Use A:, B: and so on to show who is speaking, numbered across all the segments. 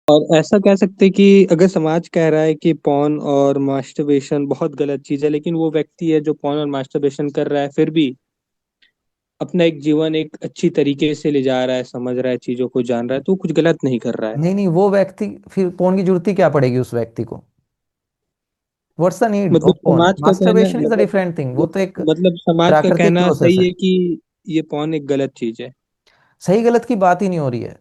A: और ऐसा कह सकते हैं कि अगर समाज कह रहा है कि पॉर्न और मास्टरबेशन बहुत गलत चीज है, लेकिन वो व्यक्ति है जो पॉर्न और मास्टरबेशन कर रहा है फिर भी अपना एक जीवन एक अच्छी तरीके से ले जा रहा है, समझ रहा है, चीजों को जान रहा है, तो वो कुछ गलत नहीं कर रहा है।
B: नहीं नहीं, वो व्यक्ति फिर फोन की जरूरत ही क्या पड़ेगी उस व्यक्ति को? व्हाट्स द नीड
A: मतलब
B: ऑफ फोन?
A: समाज का कहना
B: masturbation is a different thing, वो तो एक
A: मतलब समाज का
B: प्राकृतिक
A: कहना
B: प्रोसेस
A: सही
B: है।
A: है कि ये पॉर्न एक गलत चीज है।
B: सही गलत की बात ही नहीं हो रही है।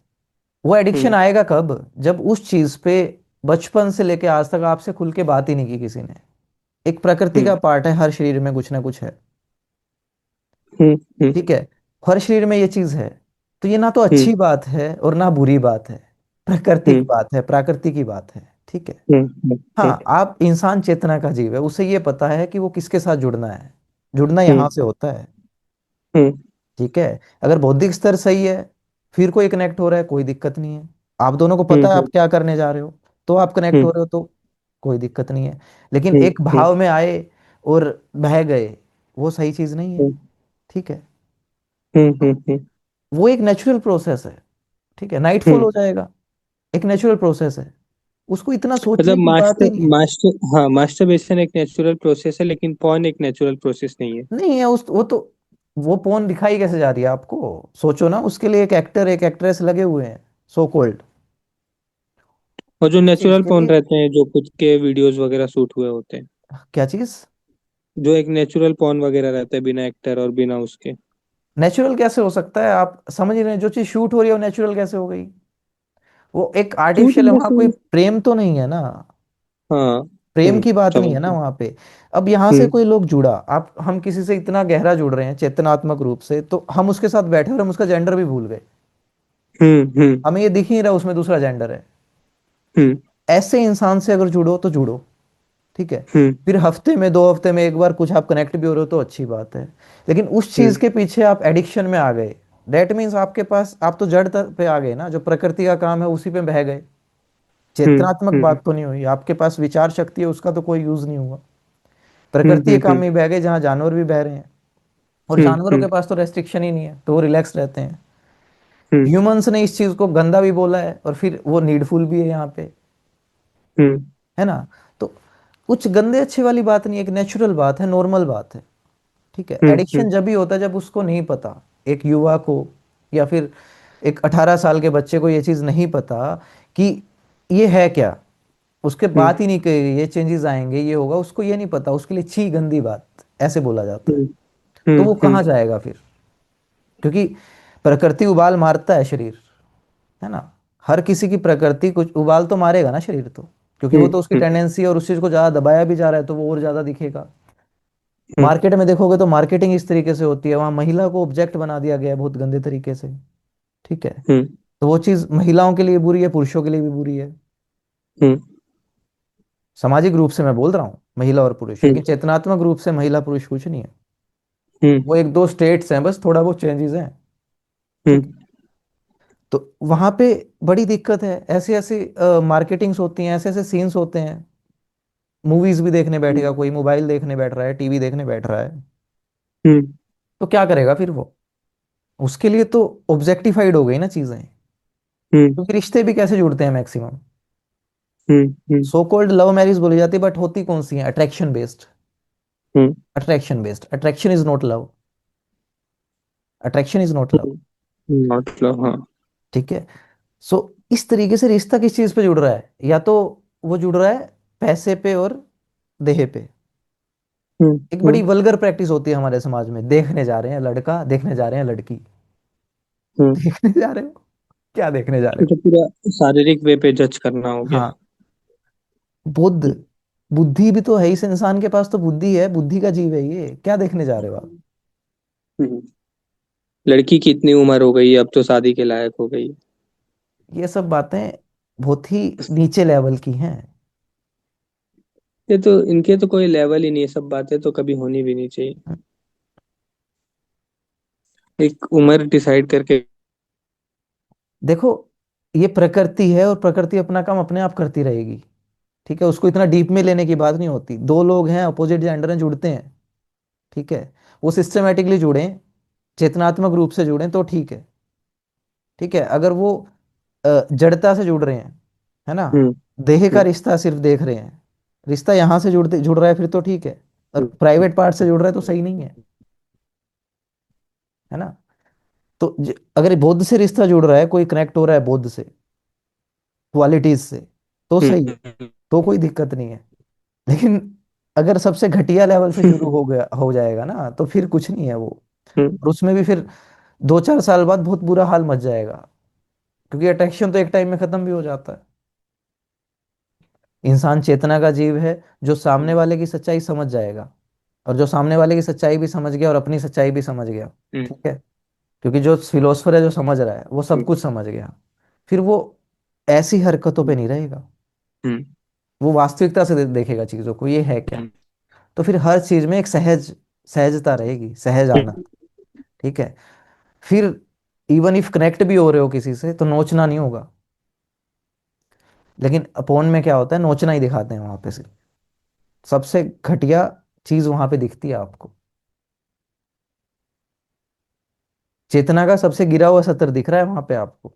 B: वो एडिक्शन
A: हम्म।
B: आएगा कब? जब उस चीज पे बचपन से लेके आज तक आपसे खुल के बात ही नहीं की किसी ने। एक प्रकृति
A: हम्म।
B: का पार्ट है, हर शरीर में कुछ ना कुछ है।
A: हम्म। हम्म।
B: ठीक है, हर शरीर में ये चीज है। तो ये ना तो
A: हम्म।
B: अच्छी बात है और ना बुरी बात है, प्राकृतिक
A: हम्म।
B: बात है, प्राकृतिक की बात है। ठीक है।
A: हम्म। हम्म।
B: हाँ, आप इंसान चेतना का जीव है, उसे ये पता है कि वो किसके साथ जुड़ना है। जुड़ना
A: हम्म।
B: यहाँ से होता है।
A: हम्म।
B: ठीक है। अगर बौद्धिक स्तर सही है, फिर कोई कनेक्ट हो रहा है, कोई दिक्कत नहीं है। आप दोनों को पता है
A: हम्म।
B: आप क्या करने जा रहे हो, तो आप कनेक्ट हो
A: हम्म।
B: रहे हो, तो कोई दिक्कत नहीं है। लेकिन
A: हम्म।
B: एक
A: हम्म।
B: भाव में आए और बह गए, वो सही चीज नहीं है।
A: हम्म।
B: ठीक है।
A: हम्म।
B: तो
A: हम्म।
B: वो एक नेचुरल प्रोसेस है। ठीक है, नाइटफॉल
A: हम्म।
B: हो जाएगा, एक नेचुरल प्रोसेस है। उसको इतना सोचने
A: मतलब
B: की बात ही
A: मास्टर
B: नहीं है।
A: मास्टर हाँ, मास्टरबेशन एक नेचुरल प्रोसेस है, लेकिन पॉर्न एक नेचुरल प्रोसेस नहीं है।
B: नहीं है उस वो तो, वो पौन दिखाई कैसे जा रही है आपको? सोचो ना, उसके लिए एक एक्टर एक एक्ट्रेस लगे हुए हैं, सो कॉल्ड।
A: और जो
B: उस चीज
A: नेचुरल
B: के
A: पॉर्न
B: लिए।
A: रहते हैं, जो खुद के वीडियोस वगैरह शूट हुए होते हैं,
B: क्या चीज?
A: जो एक नेचुरल पॉर्न वगैरह रहता है बिना एक्टर और बिना उसके।
B: नेचुरल कैसे हो सकता है? आप समझ रहे हैं, जो चीज शूट हो रही है वो नेचुरल कैसे हो गई? वो एक
A: शूट
B: आर्टिफिशियल है, वहां कोई
A: इंडस्ट्री।
B: प्रेम तो नहीं है ना।
A: हाँ।
B: प्रेम की बात नहीं
A: समझ
B: है ना
A: गया।
B: वहां पे। अब यहाँ से
A: हम्म।
B: कोई लोग जुड़ा, आप हम किसी से इतना गहरा जुड़ रहे हैं चेतनात्मक रूप से, तो हम उसके साथ बैठे और हम उसका जेंडर भी भूल गए।
A: हम्म। हम्म।
B: हमें ये दिख ही नहीं रहा उसमें दूसरा जेंडर है।
A: हम्म।
B: ऐसे इंसान से अगर जुड़ो तो जुड़ो। ठीक है।
A: हम्म।
B: फिर हफ्ते में, 2 हफ्ते में एक बार कुछ आप कनेक्ट भी हो रहे हो तो अच्छी बात है। लेकिन उस चीज
A: हम्म।
B: के पीछे आप एडिक्शन में आ गए, डेट मीन्स आपके पास, आप तो जड़ पे आ गए ना, जो प्रकृति का काम है उसी पे बह गए।
A: हम्म।
B: चेतनात्मक
A: हम्म।
B: बात तो नहीं हुई, आपके पास विचार शक्ति है उसका तो कोई यूज नहीं हुआ।
A: हम्म।
B: प्रकृति के
A: हम्म।
B: काम में बह गए जहाँ जानवर भी बह रहे हैं। और
A: हम्म।
B: जानवरों के
A: हम्म।
B: पास तो रेस्ट्रिक्शन ही नहीं है, तो वो रिलैक्स रहते हैं।
A: हम्म।
B: ह्यूमंस ने इस चीज को गंदा भी बोला है और फिर वो नीडफुल भी है यहाँ पे।
A: हम्म।
B: है ना? तो कुछ गंदे अच्छे वाली बात नहीं है, एक नेचुरल बात है, नॉर्मल बात है। ठीक है।
A: हम्म।
B: एडिक्शन जब भी होता है जब उसको नहीं पता, एक युवा को या फिर एक 18 साल के बच्चे को ये चीज नहीं पता कि ये है क्या। उसके
A: हम्म।
B: बात ही नहीं कही, ये चेंजेस आएंगे, ये होगा, उसको ये नहीं पता, उसके लिए छी गंदी बात ऐसे बोला जाता है।
A: हम्म।
B: तो
A: हम्म।
B: वो
A: हम्म।
B: कहाँ जाएगा फिर? क्योंकि प्रकृति उबाल मारता है शरीर। है ना? हर किसी की प्रकृति कुछ उबाल तो मारेगा ना शरीर तो, क्योंकि वो
A: हम्म।
B: तो उसकी टेंडेंसी है, और उस चीज को ज्यादा दबाया भी जा रहा है तो वो और ज्यादा दिखेगा।
A: हम्म।
B: मार्केट में देखोगे तो मार्केटिंग इस तरीके से होती है, वहां महिला को ऑब्जेक्ट बना दिया गया है बहुत गंदे तरीके से। ठीक है।
A: हम्म।
B: तो वो चीज महिलाओं के लिए बुरी है, पुरुषों के लिए भी बुरी है।
A: हम्म।
B: सामाजिक रूप से मैं बोल रहा हूँ महिला और पुरुष,
A: हम्म।
B: लेकिन चेतनात्मक रूप से महिला पुरुष कुछ नहीं है।
A: हम्म।
B: वो एक दो स्टेट्स हैं बस, थोड़ा बहुत चेंजेस हैं। ठीक
A: हम्म।
B: है। तो वहां पे बड़ी दिक्कत है, ऐसी ऐसी मार्केटिंग्स होती हैं, ऐसे ऐसे सीन्स होते हैं। मूवीज भी देखने बैठेगा कोई, मोबाइल देखने बैठ रहा है, टीवी देखने बैठ रहा है,
A: हम्म।
B: तो क्या करेगा फिर वो? उसके लिए तो ऑब्जेक्टिफाइड हो गई ना चीजें।
A: हम्म।
B: क्योंकि रिश्ते भी कैसे जुड़ते हैं मैक्सिमम?
A: हम्म। हम्म।
B: सो कॉल्ड लव मैरिज बोली जाती है, बट होती कौन सी है? Attraction based.
A: Hmm.
B: Attraction based, attraction is not love. Attraction is not love.
A: मतलब हाँ।
B: ठीक है। सो इस तरीके से रिश्ता किस चीज पे जुड़ रहा है? या तो वो जुड़ रहा है पैसे पे और देह पे।
A: हम्म।
B: एक बड़ी
A: हम्म।
B: वल्गर प्रैक्टिस होती है हमारे समाज में, देखने जा रहे हैं लड़का, देखने जा रहे हैं लड़की।
A: हम्म।
B: देखने जा रहे हो? क्या देखने जा रहे
A: तो
B: हो?
A: पूरा शारीरिक वे पे जज करना हो गया।
B: हाँ। बुद्ध, बुद्धि भी तो है इस इंसान के पास, तो बुद्धि है, बुद्धि का जीव है ये, क्या देखने जा रहे हो आप?
A: हम्म। लड़की की इतनी उम्र हो गई, अब तो शादी के लायक हो गई।
B: ये सब बातें बहुत ही नीचे लेवल की हैं।
A: ये तो इनके तो कोई लेवल ही नहीं है, सब बातें तो कभी होनी भी नहीं चाहिए। एक उम्र डिसाइड करके।
B: देखो, ये प्रकृति है और प्रकृति अपना काम अपने आप करती रहेगी। ठीक है, उसको इतना डीप में लेने की बात नहीं होती। दो लोग हैं, अपोजिट जेंडर हैं, जुड़ते हैं। ठीक है। वो सिस्टमेटिकली जुड़े, चेतनात्मक रूप से जुड़े तो ठीक है। ठीक है। अगर वो जड़ता से जुड़ रहे हैं, है ना।
A: हम्म।
B: देह का
A: हम्म।
B: रिश्ता सिर्फ देख रहे हैं, रिश्ता यहाँ से जुड़ रहा है फिर तो ठीक है, और
A: हम्म।
B: प्राइवेट पार्ट से जुड़ रहा है तो सही नहीं है ना। तो अगर बुद्ध से रिश्ता जुड़ रहा है, कोई कनेक्ट हो रहा है बुद्ध से, क्वालिटीज से, तो सही है,
A: हम्म।
B: तो कोई दिक्कत नहीं है। लेकिन अगर सबसे घटिया लेवल से शुरू हो गया, हो जाएगा ना, तो फिर कुछ नहीं है वो।
A: हम्म।
B: और उसमें भी फिर 2-4 साल बाद बहुत बुरा हाल मच जाएगा, क्योंकि अट्रैक्शन तो एक टाइम में खत्म भी हो जाता है। इंसान चेतना का जीव है, जो सामने वाले की सच्चाई समझ जाएगा, और जो सामने वाले की सच्चाई भी समझ गया और अपनी सच्चाई भी समझ गया,
A: हम्म।
B: ठीक है। क्योंकि जो फिलोसफर है, जो समझ रहा है, वो सब
A: हम्म।
B: कुछ समझ गया, फिर वो ऐसी हरकतों पे नहीं रहेगा,
A: हम्म।
B: वो वास्तविकता से देखेगा चीजों को, ये है क्या।
A: हम्म।
B: तो फिर हर चीज में एक सहजता रहेगी, सहज आनंद, ठीक है। फिर इवन इफ कनेक्ट भी हो रहे हो किसी से, तो नोचना नहीं होगा। लेकिन अपोन में क्या होता है, नोचना ही दिखाते हैं वहां पे सिर्फ, सबसे घटिया चीज वहां पे दिखती है आपको। चेतना का सबसे गिरा हुआ सत्तर दिख रहा है वहां पे आपको,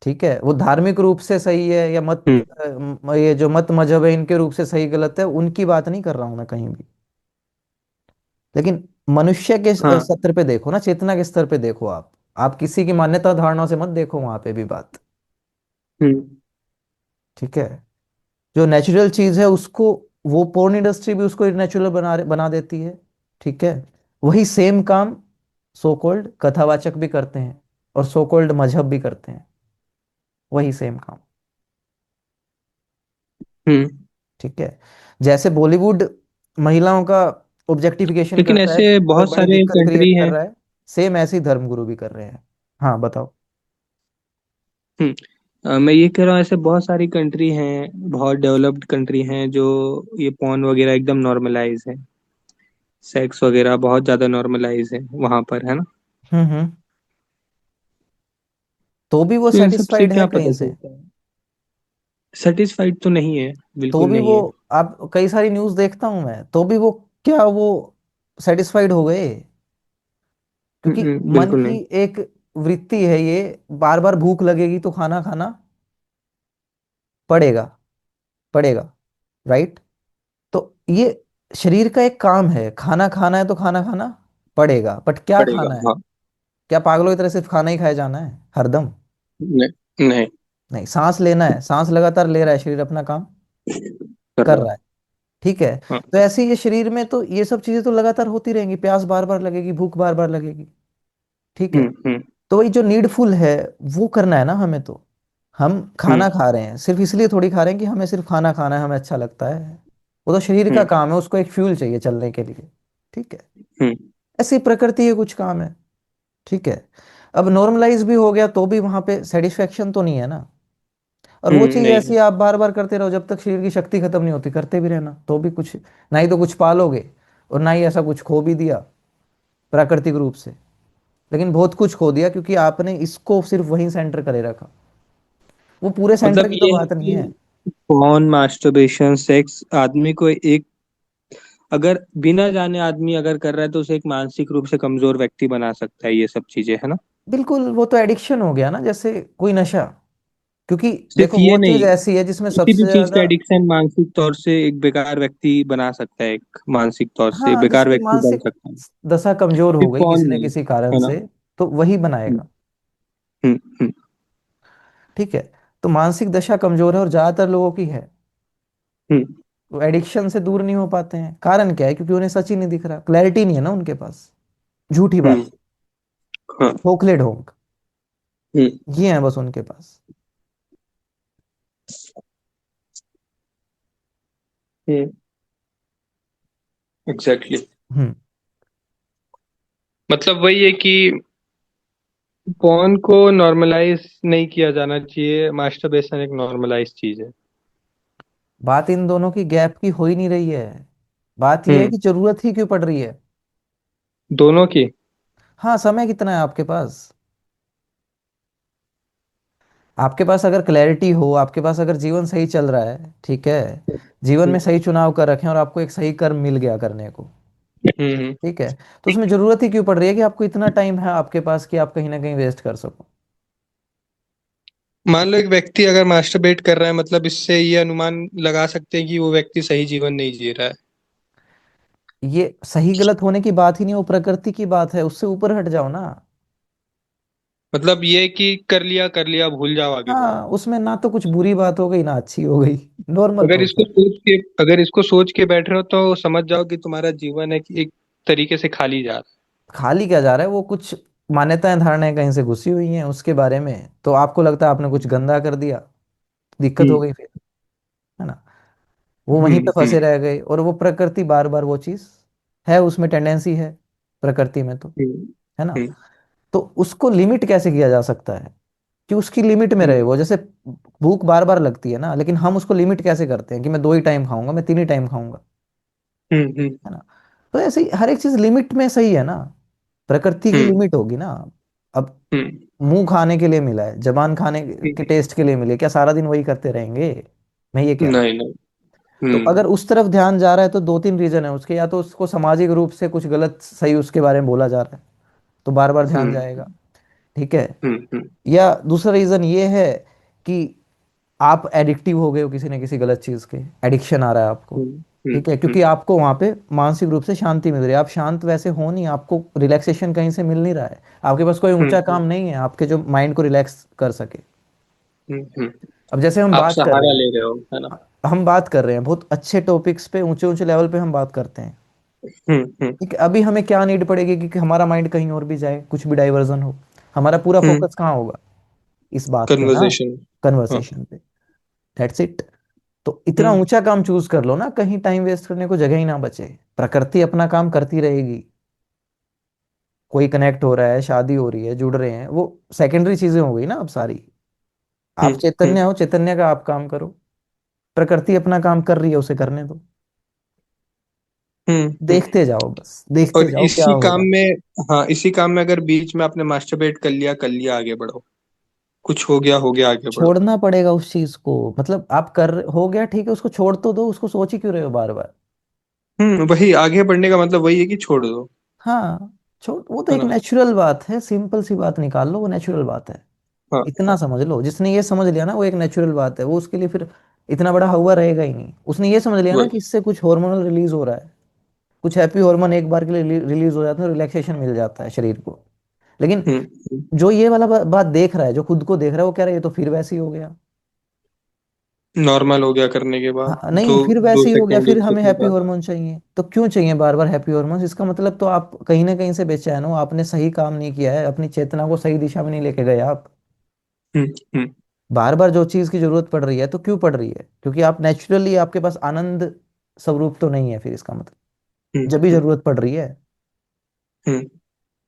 B: ठीक है। वो धार्मिक रूप से सही है या मत,
A: हम्म।
B: ये जो मत मजहब है इनके रूप से सही गलत है, उनकी बात नहीं कर रहा हूं मैं कहीं भी। लेकिन मनुष्य के
A: हाँ।
B: स्तर पे देखो ना, चेतना के स्तर पे देखो आप किसी की मान्यता धारणा से मत देखो वहां पे भी बात,
A: हम्म।
B: ठीक है। जो नेचुरल चीज है उसको, वो पोर्न इंडस्ट्री भी उसको नेचुरल बना देती है, ठीक है। वही सेम काम सो कॉल्ड कथावाचक भी करते हैं, और सो कॉल्ड मजहब भी करते हैं, वही सेम काम,
A: हम्म।
B: ठीक है। जैसे बॉलीवुड महिलाओं का ऑब्जेक्टिफिकेशन
A: लेकिन
B: करता है,
A: ऐसे
B: और
A: बहुत
B: बड़ी
A: सारे
B: दिक्कत क्रिएट
A: कंट्री
B: कर
A: हैं।
B: रहा है, सेम ऐसे ही धर्मगुरु भी कर रहे हैं। हाँ बताओ।
A: हम्म। मैं ये कह रहा हूँ ऐसे बहुत सारी कंट्री हैं, बहुत डेवलप्ड कंट्री हैं जो ये पॉर्न वगैरह एकदम नॉर्मलाइज है। सेक्स वगैरह बहुत ज्यादा नॉर्मलाइज है वहां पर, है ना।
B: हम्म। तो भी वो
A: तो इन सब से
B: सेटिस्फाइड है
A: क्या
B: कहीं
A: पता
B: से,
A: चलता है? सेटिस्फाइड तो नहीं है,
B: तो
A: बिल्कुल
B: भी
A: नहीं
B: वो,
A: है।
B: आप कई सारी न्यूज़ देखता हूं मैं, तो भी वो, क्या वो सेटिस्फाइड हो गए? क्योंकि मन
A: बिल्कुल
B: की
A: नहीं।
B: एक वृत्ति है ये, बार बार भूख लगेगी तो खाना खाना पड़ेगा, पड़ेगा, राइट। तो ये शरीर का एक काम है, खाना खाना है तो खाना खाना पड़ेगा, बट क्या
A: पड़ेगा,
B: खाना है?
A: हाँ।
B: क्या पागलों की तरह सिर्फ खाना ही खाया जाना है हरदम?
A: नहीं, नहीं।
B: नहीं, सांस लेना है, सांस लगातार ले रहा है शरीर, अपना काम
A: कर
B: कर
A: रहा
B: रहा है, ठीक है।
A: है। हाँ।
B: तो ऐसे ही ये शरीर में तो ये सब चीजें तो लगातार होती रहेंगी, प्यास बार बार लगेगी, भूख बार बार लगेगी, ठीक है।
A: हम्म। हम्म।
B: तो वही जो नीडफुल है, वो करना है ना हमें तो। हम
A: हम्म।
B: खाना खा रहे हैं सिर्फ इसलिए थोड़ी खा रहे हैं कि हमें सिर्फ खाना खाना है, हमें अच्छा लगता है। वो तो शरीर का
A: हम्म।
B: काम है, उसको एक फ्यूल चाहिए चलने के लिए, ठीक है।
A: हम्म।
B: ऐसी प्रकृति के कुछ काम है, ठीक है। अब नॉर्मलाइज भी हो गया तो भी वहां पे सेटिस्फेक्शन तो नहीं है ना। और वो चीज
A: नहीं है।
B: ऐसी आप बार बार करते रहो, जब तक शरीर की शक्ति खत्म नहीं होती, करते भी रहना तो भी कुछ, ना ही तो कुछ पालोगे, और ना ही ऐसा कुछ खो भी दिया प्राकृतिक रूप से। लेकिन बहुत कुछ खो दिया, क्योंकि आपने इसको सिर्फ वहीं सेंटर करे रखा, वो पूरे सेंटर
A: मतलब
B: की तो
A: ये है
B: बात नहीं है।
A: कि पॉर्न, मास्टरबेशन, सेक्स आदमी को एक, अगर बिना जाने आदमी अगर कर रहा है तो उसे एक मानसिक रूप से कमजोर व्यक्ति बना सकता है, ये सब चीजें, है ना।
B: बिल्कुल, वो तो एडिक्शन हो गया ना, जैसे कोई नशा। क्योंकि
A: सिर्फ
B: देखो
A: ये
B: वो चीज
A: नहीं,
B: ऐसी है जिसमें
A: किसी भी
B: सबसे
A: चीज का
B: ज्यादा,
A: एडिक्शन मानसिक तौर से एक बेकार व्यक्ति बना सकता है, एक मानसिक तौर से
B: हाँ,
A: बेकार
B: जिसकी
A: व्यक्ति बन
B: मानसिक
A: सकता है।
B: दशा कमजोर हो
A: सिर्फ
B: गई
A: पॉर्न
B: किसी न
A: नहीं,
B: किसी कारण
A: है ना।
B: से, तो वही
A: हम्म।
B: बनाएगा,
A: हम्म। हम्म।
B: ठीक है। तो मानसिक दशा कमजोर है और ज्यादातर लोगों की है।
A: हम्म।
B: वो एडिक्शन से दूर नहीं हो पाते हैं, कारण क्या है? क्योंकि उन्हें सच ही नहीं दिख रहा, क्लैरिटी नहीं है ना उनके पास, झूठी
A: हम्म।
B: बात,
A: हाँ।
B: खोखले ढोंग,
A: हम्म।
B: ये है बस उनके पास।
A: हम्म। एग्जैक्टली।
B: हम्म।
A: मतलब वही है कि पॉर्न को नॉर्मलाइज नहीं किया जाना चाहिए, मास्टरबेशन एक नॉर्मलाइज चीज है।
B: बात इन दोनों की गैप की हो ही नहीं रही है, बात यह है
A: हम्म।
B: कि जरूरत ही क्यों पड़ रही है।
A: दोनों की।
B: हाँ, समय कितना है आपके पास? आपके पास अगर क्लैरिटी हो, आपके पास अगर जीवन सही चल रहा है, ठीक है, जीवन में
A: हम्म।
B: सही चुनाव कर रखे हैं और आपको एक सही कर्म मिल गया करने को,
A: हम्म।
B: ठीक है, तो उसमें जरूरत ही क्यों पड़ रही है कि आपको इतना टाइम है आपके पास कि आप कहीं ना कहीं वेस्ट कर सको?
A: मान लो एक व्यक्ति अगर मास्टरबेट कर रहा है, मतलब इससे ये अनुमान लगा सकते हैं कि वो व्यक्ति सही जीवन नहीं जी रहा है।
B: ये सही गलत होने की बात ही नहीं, वो प्रकृति की बात है, उससे ऊपर हट जाओ ना।
A: मतलब ये कि कर लिया भूल जाओ, आगे बढ़ो।
B: हाँ, उसमें ना तो कुछ बुरी बात हो गई ना अच्छी हो गई, नॉर्मल प्रोसेस।
A: अगर इसको सोच के बैठ रहे हो तो समझ जाओ कि तुम्हारा जीवन है कि एक तरीके से खाली जा रहा
B: खाली क्या जा रहा है, वो कुछ मान्यताएं धारणाएं कहीं से घुसी हुई हैं उसके बारे में, तो आपको लगता है आपने कुछ गंदा कर दिया,
A: है।
B: दिक्कत हो गई फिर, है ना। वो वहीं पे
A: हम्म।
B: फंसे रह गए, और वो प्रकृति बार बार वो चीज है, उसमें टेंडेंसी है प्रकृति में तो,
A: हम्म।
B: है ना।
A: हम्म।
B: तो उसको लिमिट कैसे किया जा सकता है कि उसकी लिमिट में रहे
A: हम्म।
B: वो, जैसे भूख बार बार लगती है ना, लेकिन हम उसको लिमिट कैसे करते हैं कि मैं 2 ही टाइम खाऊंगा, मैं 3 ही टाइम खाऊंगा,
A: हम्म।
B: है ना। तो ऐसे ही हर एक चीज लिमिट में सही है ना, प्रकृति की
A: हम्म।
B: लिमिट होगी ना। अब
A: हम्म।
B: मुंह खाने के लिए मिला है, जबान खाने के
A: हम्म।
B: टेस्ट के लिए मिले, क्या सारा दिन वही करते रहेंगे, मैं ये कह रहा हूँ।
A: नहीं नहीं।
B: तो अगर
A: हम्म।
B: उस तरफ ध्यान जा रहा है तो 2 3 रीजन है उसके, या तो उसको सामाजिक रूप से कुछ गलत सही उसके बारे में बोला जा रहा है, तो बार बार ध्यान
A: हम्म।
B: जाएगा, ठीक है।
A: हम्म। हम्म।
B: या दूसरा रीजन ये है कि आप एडिक्टिव हो गए हो किसी न किसी गलत चीज के, एडिक्शन आ रहा है आपको,
A: हम्म। हम्म।
B: ठीक है, क्योंकि आपको वहां पे मानसिक रूप से शांति मिल रही है, आप शांत वैसे हो नहीं, आपको रिलैक्सेशन कहीं से मिल नहीं रहा है, आपके पास कोई ऊंचा
A: हम्म।
B: काम नहीं है आपके जो माइंड को रिलैक्स कर सके।
A: हम्म।
B: अब जैसे हम
A: आप
B: बात कर रहे
A: सहारा
B: हैं,
A: ले रहे हो, है ना।
B: हम बात कर रहे हैं बहुत अच्छे टॉपिक्स पे, ऊंचे ऊंचे लेवल पे हम बात करते हैं,
A: हम्म।
B: ठीक है। अभी हमें क्या नीड पड़ेगी कि हमारा माइंड कहीं और भी जाए, कुछ भी डाइवर्जन हो, हमारा पूरा
A: हम्म।
B: फोकस कहाँ होगा, इस बात पे ना,
A: कन्वर्सेशन। हाँ।
B: कन्वर्सेशन पे, दैट्स इट। तो इतना
A: हम्म।
B: ऊंचा काम चूज कर लो ना, कहीं टाइम वेस्ट करने को जगह ही ना बचे, प्रकृति अपना काम करती रहेगी, कोई कनेक्ट हो रहा है, शादी हो रही है, जुड़ रहे हैं, वो सेकेंडरी चीजें हो गई ना अब सारी। आप
A: हम्म।
B: चैतन्य
A: हम्म।
B: हो, चैतन्य का आप काम करो, प्रकृति अपना काम कर रही है, उसे करने दो,
A: हम्म।
B: देखते जाओ, बस देखते
A: और
B: जाओ क्या
A: इसी काम
B: होगा।
A: में, हाँ इसी काम में अगर बीच में आपने मास्टरबेट कर लिया, आगे बढ़ो। कुछ हो गया, आगे बढ़ो।
B: छोड़ना पड़ेगा उस चीज को, मतलब आप कर हो गया ठीक है, उसको छोड़ तो दो, उसको सोच ही क्यों रहे हो बार बार।
A: वही आगे बढ़ने का मतलब वही है कि छोड़ दो।
B: हाँ, छोड़, वो तो
A: है
B: एक
A: ना।
B: नेचुरल बात है, सिंपल सी बात निकाल लो, वो नेचुरल बात है,
A: हाँ
B: इतना
A: हाँ।
B: समझ लो, जिसने ये समझ लिया ना वो एक नेचुरल बात है, वो उसके लिए फिर इतना बड़ा हुआ रहेगा ही नहीं, उसने ये समझ लिया ना कि
A: वही।
B: इससे कुछ हार्मोनल रिलीज हो रहा है, कुछ हैप्पी हार्मोन एक बार के लिए रिलीज हो जाते हैं, रिलैक्सेशन मिल जाता है शरीर को। लेकिन
A: हम्म।
B: जो ये वाला बात देख रहा है, जो खुद को देख रहा है, वो कह रहा है ये तो फिर वैसे ही हो गया।
A: नॉर्मल हो गया करने के बाद
B: हाँ नहीं,
A: दो
B: फिर
A: दो
B: वैसे ही हो गया,
A: सेकंड
B: फिर
A: एक
B: हमें
A: सेकंड
B: हैप्पी
A: बाद।
B: हार्मोन चाहिए, तो क्यों चाहिए बार बार हैप्पी हार्मोन, इसका मतलब तो आप कहीं ना कहीं से बेचैन हो, आपने सही काम नहीं किया है, अपनी चेतना को सही दिशा में नहीं लेके गए आप।
A: हम्म। हम्म।
B: बार बार जो चीज की जरूरत पड़ रही है तो क्यों पड़ रही है, क्योंकि आप नेचुरली, आपके पास आनंद स्वरूप तो नहीं है, फिर इसका मतलब
A: हम्म।
B: जब भी
A: हम्म।
B: जरूरत पड़ रही है।
A: हम्म।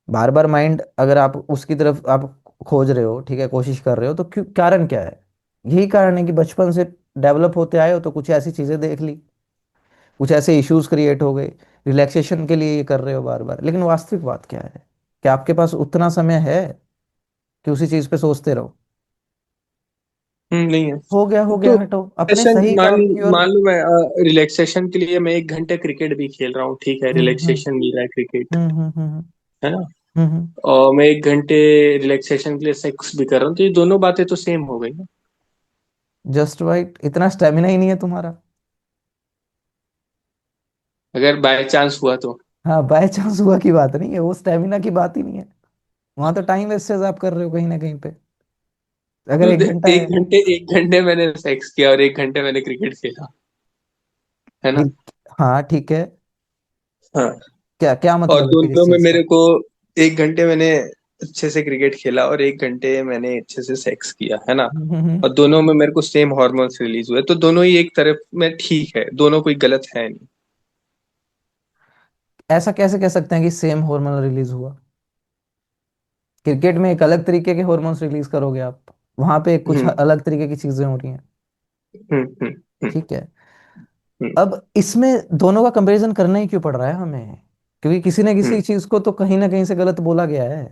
B: बार बार माइंड अगर आप उसकी तरफ आप खोज रहे हो, ठीक है, कोशिश कर रहे हो, तो क्यों, कारण क्या है। यही कारण है कि बचपन से डेवलप होते आए हो तो कुछ ऐसी चीजें देख ली, कुछ ऐसे इश्यूज क्रिएट हो गए, रिलैक्सेशन के लिए ये कर रहे हो बार बार, लेकिन वास्तविक बात क्या है, कि आपके पास उतना समय है कि उसी चीज पे सोचते रहो।
A: नहीं है।
B: हो
A: तो
B: गया, हटो अपने
A: सेशन
B: सही
A: मान
B: काम की ओर।
A: मान लो मैं रिलैक्सेशन के लिए मैं 1 घंटे क्रिकेट भी खेल रहा हूँ, ठीक है,
B: हम्म हम्म
A: रिलैक्सेशन मिल रहा है क्रिकेट,
B: हम्म हम्म हम्म
A: है ना।
B: हम्म।
A: और मैं 1 घंटे रिलैक्सेशन के लिए सेक्स भी कर रहा हूँ, तो ये दोनों बातें तो सेम हो गई ना।
B: जस्ट राइट, इतना स्टेमिना ही नहीं है तुम्हारा।
A: अगर बाय चांस हुआ तो।
B: हाँ, बाय चांस हुआ की बात नहीं है, वो स्टेमिना की बात ही नहीं है, वहां तो टाइम वेस्टेज आप कर रहे हो कहीं ना कहीं पे, अगर
A: तो
B: 1 घंटा है।
A: 1 घंटे मैंने सेक्स किया और 1 घंटे मैंने क्रिकेट खेला, है ना।
B: ठीक, हाँ ठीक है,
A: हाँ।
B: क्या क्या
A: और
B: मतलब है फिर इस
A: दोनों में
B: चीज का।
A: मेरे को 1 घंटे मैंने अच्छे से क्रिकेट खेला और 1 घंटे मैंने अच्छे से सेक्स किया, है ना। और दोनों में मेरे को सेम हॉर्मोन्स रिलीज हुए, तो दोनों ही एक तरफ में ठीक है, दोनों कोई गलत है नहीं।
B: ऐसा कैसे कह सकते हैं कि सेम हार्मोन रिलीज हुआ, क्रिकेट में एक अलग तरीके के हॉर्मोन्स रिलीज करोगे आप, वहां पे कुछ
A: हम्म।
B: अलग तरीके की चीजें हो रही हैं,
A: हम्म। हम्म। हम्म।
B: ठीक है।
A: हम्म।
B: अब इसमें दोनों का कंपैरिजन करना ही क्यों पड़ रहा है हमें, क्योंकि किसी न किसी
A: हम्म।
B: चीज को तो कहीं ना कहीं से गलत बोला गया है,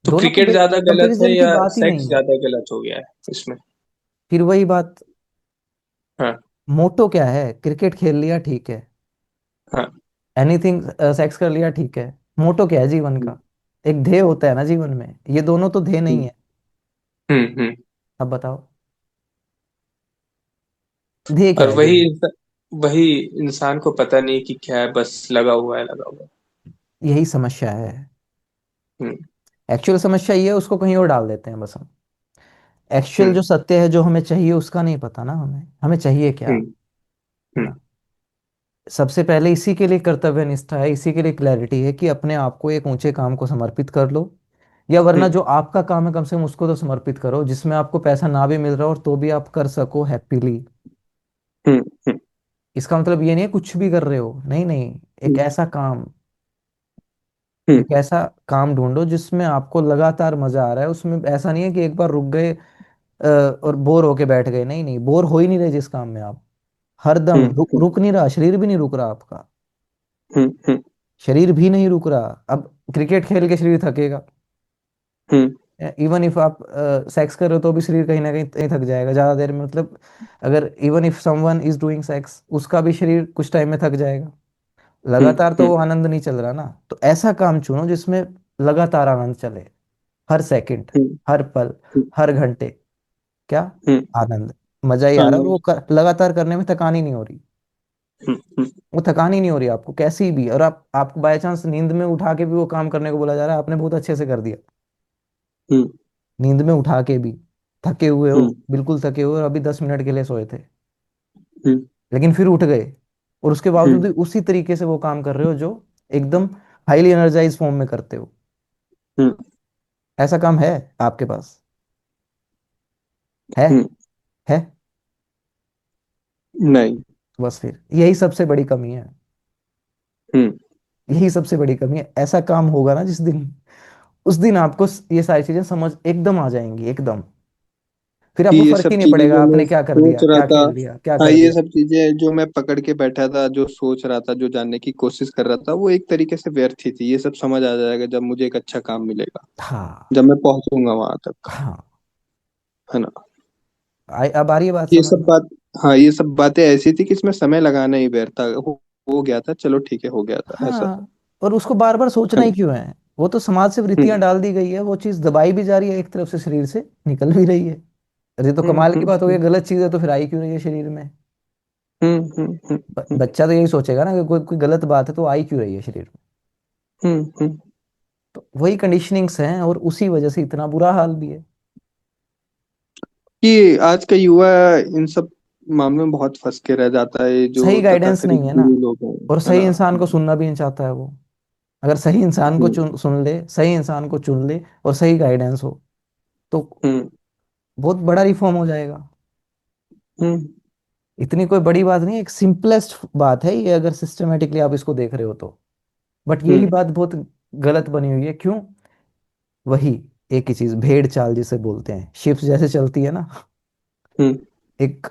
A: तो
B: दोनों की
A: क्रिकेट ज्यादा गलत है
B: कंपैरिजन की
A: या
B: बात ही
A: सेक्स
B: नहीं है।
A: ज्यादा गलत हो गया है इसमें।
B: फिर वही बात,
A: हाँ।
B: मोटो क्या है, क्रिकेट खेल लिया ठीक है,
A: हाँ।
B: एनीथिंग सेक्स कर लिया ठीक है, मोटो क्या है जीवन
A: हम्म।
B: का, एक ध्येय होता है ना जीवन में, ये दोनों तो ध्येय नहीं
A: हम्म।
B: है,
A: हम्म।
B: अब बताओ, ध्येय क्या
A: और
B: है
A: वही
B: जीवन?
A: वही इंसान को पता नहीं कि क्या है, बस लगा हुआ है, लगा हुआ है।
B: यही समस्या है।
A: हम्म।
B: एक्चुअल समस्या ये है, उसको कहीं और डाल देते हैं बस हम। एक्चुअल
A: हम्म।
B: जो सत्य है, जो हमें चाहिए, उसका नहीं पता ना हमें, हमें चाहिए क्या,
A: हम्म।
B: है
A: हम्म।
B: ना। सबसे पहले इसी के लिए कर्तव्य निष्ठा है, इसी के लिए क्लैरिटी है कि अपने आप को एक ऊंचे काम को समर्पित कर लो, या वरना
A: हम्म।
B: जो आपका काम है कम से कम उसको तो समर्पित करो, जिसमें आपको पैसा ना भी मिल रहा हो और तो भी आप कर सको हैप्पीली।
A: हम्म। हम्म।
B: इसका मतलब ये नहीं है कुछ भी कर रहे हो, नहीं नहीं। एक
A: हम्म।
B: ऐसा काम,
A: हम्म।
B: एक ऐसा काम ढूंढो जिसमें आपको लगातार मजा आ रहा है, उसमें ऐसा नहीं है कि एक बार रुक गए और बोर होके बैठ गए, नहीं नहीं, बोर हो ही नहीं रहे जिस काम में आप, हरदम
A: हम्म।
B: रुक नहीं रहा, शरीर भी नहीं रुक रहा आपका,
A: हम्म।
B: शरीर भी नहीं रुक रहा। अब क्रिकेट खेल के शरीर थकेगा,
A: हम्म।
B: इवन इफ आप सेक्स कर रहे हो तो भी शरीर कहीं ना कहीं थक जाएगा ज्यादा देर में, मतलब अगर even if someone is doing sex, उसका भी शरीर कुछ टाइम में थक जाएगा।
A: हम्म।
B: लगातार तो
A: हम्म।
B: वो आनंद नहीं चल रहा ना। तो ऐसा काम चुनो जिसमें लगातार आनंद चले, हर सेकंड,
A: हम्म।
B: हर पल,
A: हम्म।
B: हर घंटे। क्या?
A: हम्म।
B: आनंद, मजा ही आ रहा है, और वो
A: आनंद।
B: लगातार करने में थकान ही नहीं हो रही।
A: हम्म।
B: वो थकान ही नहीं हो रही आपको कैसी भी, और आपको बाय चांस नींद में उठा के भी वो काम करने को बोला जा रहा है, आपने बहुत अच्छे से कर दिया।
A: हम्म।
B: नींद में उठा के भी थके हुए हो,
A: हम्म।
B: बिल्कुल थके हुए हो, और अभी 10 मिनट के लिए सोए थे,
A: हम्म।
B: लेकिन फिर उठ गए, और उसके बावजूद
A: हम्म।
B: भी उसी तरीके से वो काम कर रहे हो जो एकदम हाईली एनर्जाइज फॉर्म में करते हो।
A: हम्म।
B: ऐसा काम है आपके पास? है?
A: हम्म।
B: है?
A: नहीं।
B: बस फिर यही सबसे बड़ी कमी है,
A: हम्म।
B: यही सबसे बड़ी कमी है। ऐसा काम होगा ना जिस दिन, उस दिन आपको ये सारी चीजें समझ एकदम आ जाएंगी एकदम। फिर
A: कि
B: आपको
A: ये
B: फर्क
A: सब
B: ही नहीं
A: चीजें
B: पड़ेगा
A: जो मैं
B: आपने क्या कर
A: सोच
B: दिया,
A: रहा
B: क्या
A: था,
B: खेल दिया, क्या
A: हाँ
B: कर
A: ये
B: दिया।
A: सब चीजें जो मैं पकड़ के बैठा था, जो सोच रहा था, जो जानने की कोशिश कर रहा था, वो एक तरीके से व्यर्थ ही थी। ये सब समझ आ जाएगा जब मुझे एक अच्छा काम मिलेगा,
B: हाँ।
A: जब मैं पहुंचूंगा वहां तक,
B: हाँ।
A: है ना।
B: अब आ रही है बात
A: ये
B: समझ
A: सब
B: में?
A: बात, हाँ ये सब बातें ऐसी थी कि इसमें समय लगाना ही व्यर्थ था। हो गया था, चलो ठीक है, हो गया था ऐसा।
B: हाँ, और उसको बार बार सोचना
A: है
B: ही
A: ना।
B: क्यों है? वो तो समाज से वृत्तियां
A: हम्म।
B: डाल दी गई है, वो चीज दबाई भी जा रही है एक तरफ से, शरीर से निकल भी रही है। अरे तो
A: हम्म।
B: कमाल की
A: हम्म।
B: बात हो गई,
A: हम्म।
B: गलत चीज है तो फिर आई क्यों रही है शरीर में?
A: हम्म। हम्म। हम्म।
B: बच्चा तो यही सोचेगा ना कि कोई कोई गलत बात है तो आई क्यों रही है शरीर में।
A: हम्म।
B: तो वही कंडीशनिंग्स हैं, और उसी वजह से इतना बुरा हाल भी है।
A: कि आज का युवा इन सब मामलों में बहुत फंस के रह जाता है, जो
B: सही गाइडेंस
A: तथाकथित
B: नहीं है ना,
A: गुरु लोग हैं,
B: और
A: है
B: सही
A: ना।
B: इंसान को सुनना भी नहीं चाहता है वो। अगर सही इंसान को
A: हम्म।
B: सुन ले, सही इंसान को चुन ले, और सही गाइडेंस हो, तो
A: हम्म।
B: बहुत बड़ा रिफॉर्म हो जाएगा।
A: हम्म।
B: इतनी कोई बड़ी बात नहीं है, एक सिंपलेस्ट बात है ये, अगर सिस्टमेटिकली आप इसको देख रहे हो तो। बट यही
A: हम्म।
B: बात बहुत गलत बनी हुई है, क्यों? वही एक ही चीज, भेड़ चाल जिसे बोलते हैं, शिप्स जैसे चलती है ना,
A: हम्म।
B: एक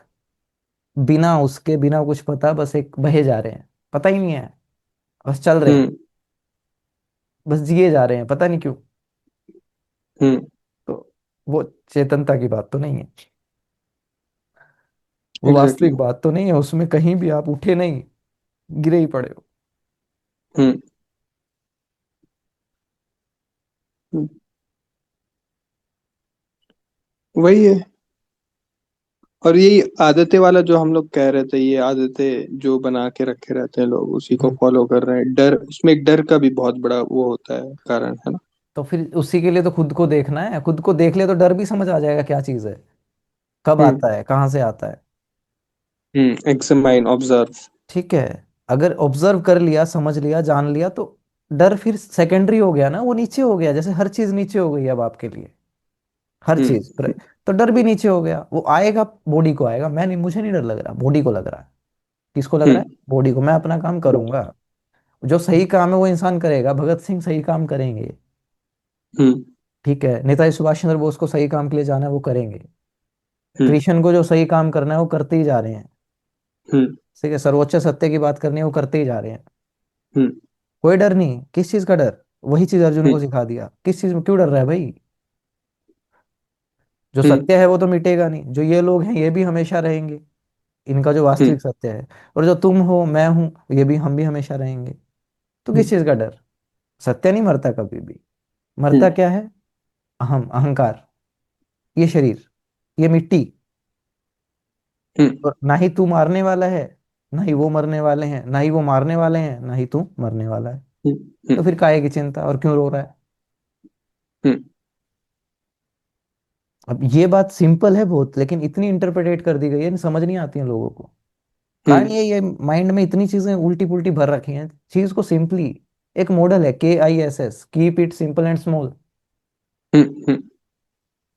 B: बिना उसके, बिना कुछ पता, बस एक बहे जा रहे हैं, पता ही नहीं है, बस चल रहे हैं,
A: हम्म।
B: बस जिए जा रहे हैं, पता नहीं क्यों।
A: हम्म।
B: तो वो चेतनता की बात तो नहीं है, वो
A: एग्जैक्टली।
B: वास्तविक बात तो नहीं है, उसमें कहीं भी आप उठे नहीं, गिरे ही पड़े हो।
A: हम्म। हम्म। वही है। और यही आदतें वाला जो हम लोग कह रहे थे, ये आदतें जो बना के रखे रहते हैं लोग, उसी को
B: हम्म।
A: फॉलो कर रहे हैं। डर, उसमें एक डर का भी बहुत बड़ा वो होता है, कारण, है ना।
B: तो फिर उसी के लिए तो खुद को देखना है, खुद को देख ले तो डर भी समझ आ जाएगा क्या चीज है, कब
A: हम्म।
B: आता है, कहाँ से आता है।
A: Examine, observe.
B: ठीक है, अगर ऑब्जर्व कर लिया, समझ लिया, जान लिया, तो डर फिर सेकेंडरी हो गया ना, वो नीचे हो गया, जैसे हर चीज नीचे हो गई अब आपके लिए, हर चीज
A: हम्म।
B: तो डर भी नीचे हो गया, वो आएगा बॉडी को आएगा, मैं नहीं, मुझे नहीं डर लग रहा, बॉडी को लग रहा है। किसको लग रहा है?
A: हम्म।
B: बॉडी को। मैं अपना काम करूंगा, जो सही काम है वो इंसान करेगा, भगत सिंह सही काम करेंगे,
A: हम्म।
B: ठीक है, नेताजी सुभाष चंद्र बोस को सही काम के लिए जाना है वो करेंगे,
A: हम्म।
B: कृष्ण को जो सही काम करना है वो करते ही जा रहे हैं,
A: हम्म।
B: ठीक है, सर्वोच्च सत्य की बात करनी है वो करते ही जा रहे हैं।
A: हम्म।
B: कोई डर नहीं, किस चीज का डर? वही चीज अर्जुन
A: हम्म।
B: को सिखा दिया, किस चीज में क्यों डर रहा है भाई? जो
A: हम्म।
B: सत्य है वो तो मिटेगा नहीं, जो ये लोग हैं ये भी हमेशा रहेंगे, इनका जो
A: हम्म।
B: वास्तविक सत्य है, और जो तुम हो, मैं हूं, ये भी, हम भी हमेशा रहेंगे। तो किस
A: हम्म।
B: चीज का डर? सत्य नहीं मरता कभी भी, मरता
A: हम्म।
B: क्या है? अहम, अहंकार। ये शरीर, ये मिट्टी,
A: हम्म।
B: और ना ही तू मारने वाला है, ना ही वो मरने वाले हैं, ना ही वो मारने वाले हैं, ना ही तू मरने वाला है।
A: हम्म।
B: तो
A: हम्म।
B: फिर काहे की चिंता, और क्यों रो रहा है?
A: हम्म।
B: अब ये बात सिंपल है बहुत, लेकिन इतनी इंटरप्रेटेट कर दी गई है, समझ नहीं आती है लोगों को। कारण
A: हम्म।
B: ये माइंड में इतनी चीजें उल्टी पुल्टी भर रखी हैं। चीज को सिंपली, एक मॉडल है KISS, keep it simple and small,
A: hmm. Hmm.